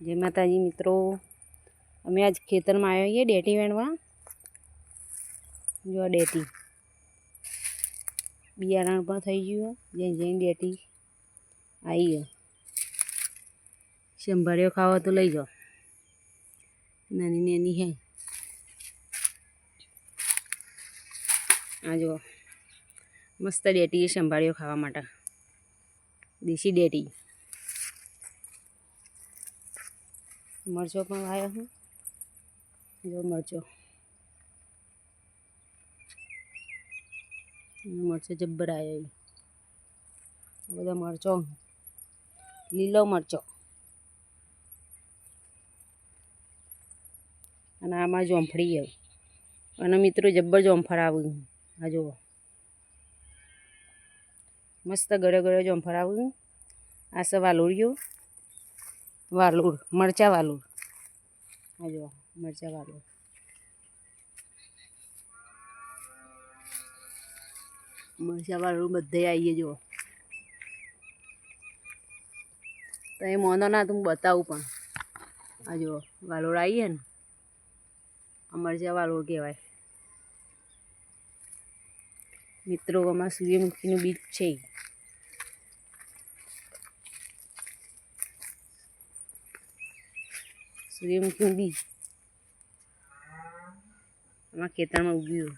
जय माताजी मित्रों, अमे आज खेतर में आया ये डेटी वेणवा। जो डेटी बियारण पण थई गयुं। जई जई डेटी आई है। शंभारियो खावा तो लई जाओ। नानी नानी है आ जो मस्त डेटी है शंभारियो खावा माटे। देशी डेटी मरचो पण वायो हूँ। जो मरचो मरचो जब्बर आयो। बधा मरचो लीलो मरचो अने आमां जोंफड़ी है। अने मित्रों जब्बर जोंफळ आव्युं। आ जो मस्त गड़े गड़े जोंफळ आव्युं। आ से वालोड़ियो वालोड़ मरचा वालोड़। आ जो मरचा वालोड़ मरचा वालोड़ बधे आईए। जो तो ये मोनो ना तुम बताऊँ पण आ जो वालोड़ आई है ने आ मरचा वालोड़ कहेवाय। मित्रों आमां सूर्यमुखीनुं बीज छे। सूर्यमुखीनुं बीज आमां खेतरमां उग्युं।